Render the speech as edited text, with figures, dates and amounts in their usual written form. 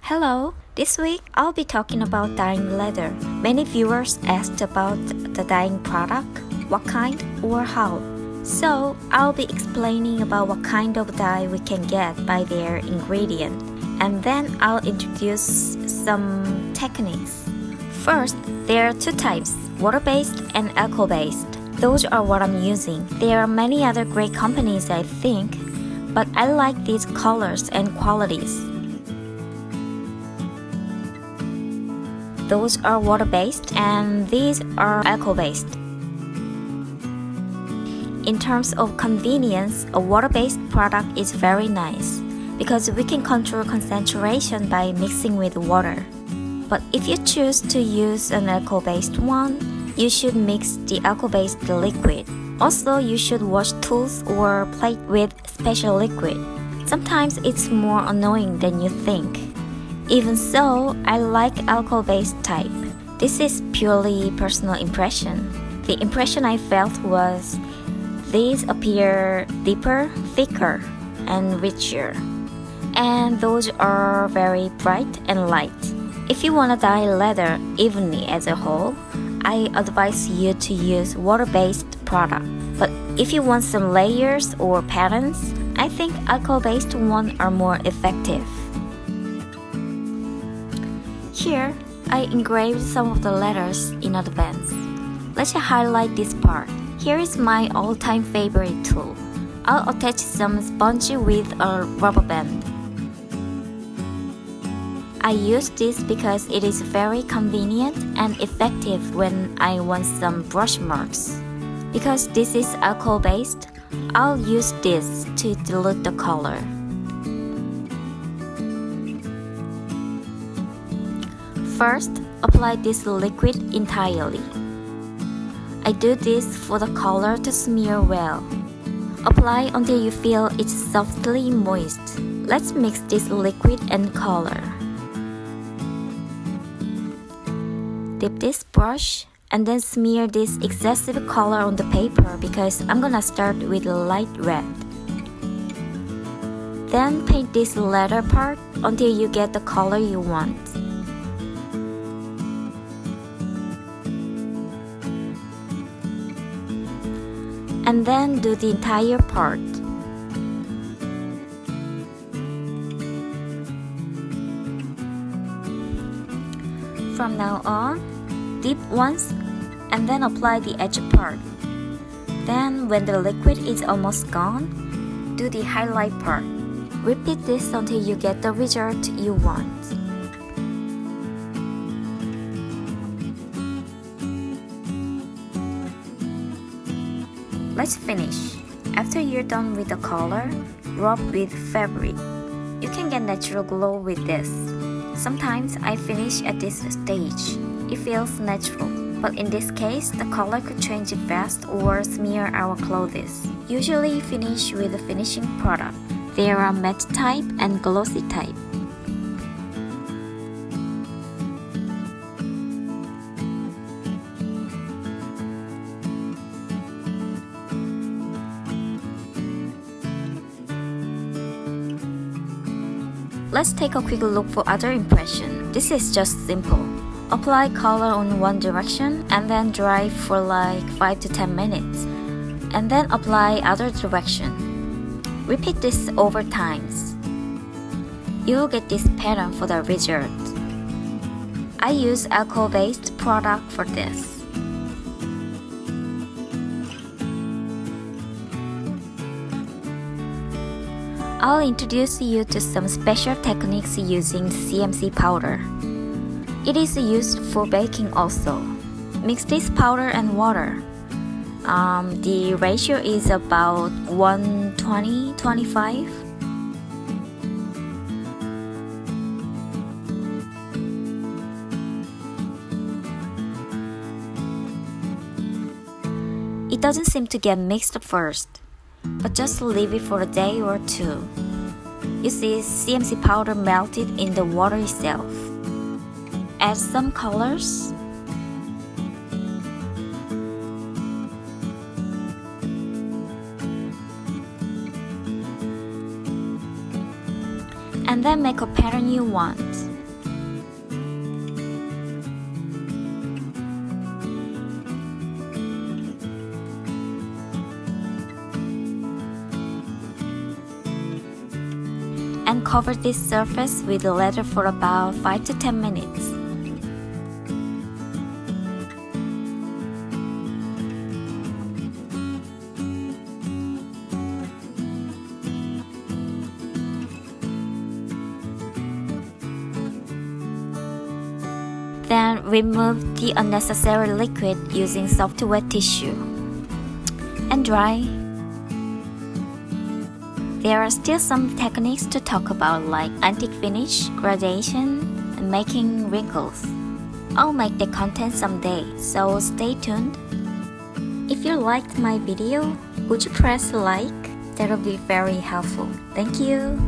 Hello, this week I'll be talking about dyeing leather. Many viewers asked about the dyeing product, what kind or how. So I'll be explaining about what kind of dye we can get by their ingredient, and then I'll introduce some techniques. First, there are two types, water-based and alcohol-based. Those are what I'm using. There are many other great companies I think, but I like these colors and qualities. Those are water-based and these are alcohol-based. In terms of convenience, a water-based product is very nice because we can control concentration by mixing with water. But if you choose to use an alcohol-based one, you should mix the alcohol-based liquid. Also, you should wash tools or plate with special liquid. Sometimes it's more annoying than you think. Even so, I like alcohol-based type. This is purely personal impression. The impression I felt was these appear deeper, thicker, and richer. And those are very bright and light. If you want to dye leather evenly as a whole, I advise you to use water-based product. But if you want some layers or patterns, I think alcohol-based ones are more effective. Here, I engraved some of the letters in advance. Let's highlight this part. Here is my all-time favorite tool. I'll attach some sponge with a rubber band. I use this because it is very convenient and effective when I want some brush marks. Because this is alcohol-based, I'll use this to dilute the color. First, apply this liquid entirely. I do this for the color to smear well. Apply until you feel it's softly moist. Let's mix this liquid and color. Dip this brush and then smear this excessive color on the paper because I'm gonna start with light red. Then paint this leather part until you get the color you want. And then do the entire part. From now on, dip once and then apply the edge part. Then when the liquid is almost gone, do the highlight part. Repeat this until you get the result you want. Let's finish. After you're done with the color, rub with fabric. You can get natural glow with this. Sometimes I finish at this stage. It feels natural, but in this case, the color could change fast or smear our clothes. Usually finish with a finishing product. There are matte type and glossy type. Let's take a quick look for other impression. This is just simple. Apply color on one direction and then dry for like 5 to 10 minutes. And then apply other direction. Repeat this over times. You'll get this pattern for the result. I use alcohol-based product for this. I'll introduce you to some special techniques using CMC powder. It is used for baking also. Mix this powder and water. The ratio is about 1:20:25. It doesn't seem to get mixed at first, but just leave it for a day or two. You see CMC powder melted in the water itself. Add some colors. And then make a pattern you want. cover this surface with the leather for about 5 to 10 minutes. Then remove the unnecessary liquid using soft to wet tissue and dry. There are still some techniques to talk about like antique finish, gradation, and making wrinkles. I'll make the content someday, so stay tuned. If you liked my video, would you press like? That will be very helpful. Thank you.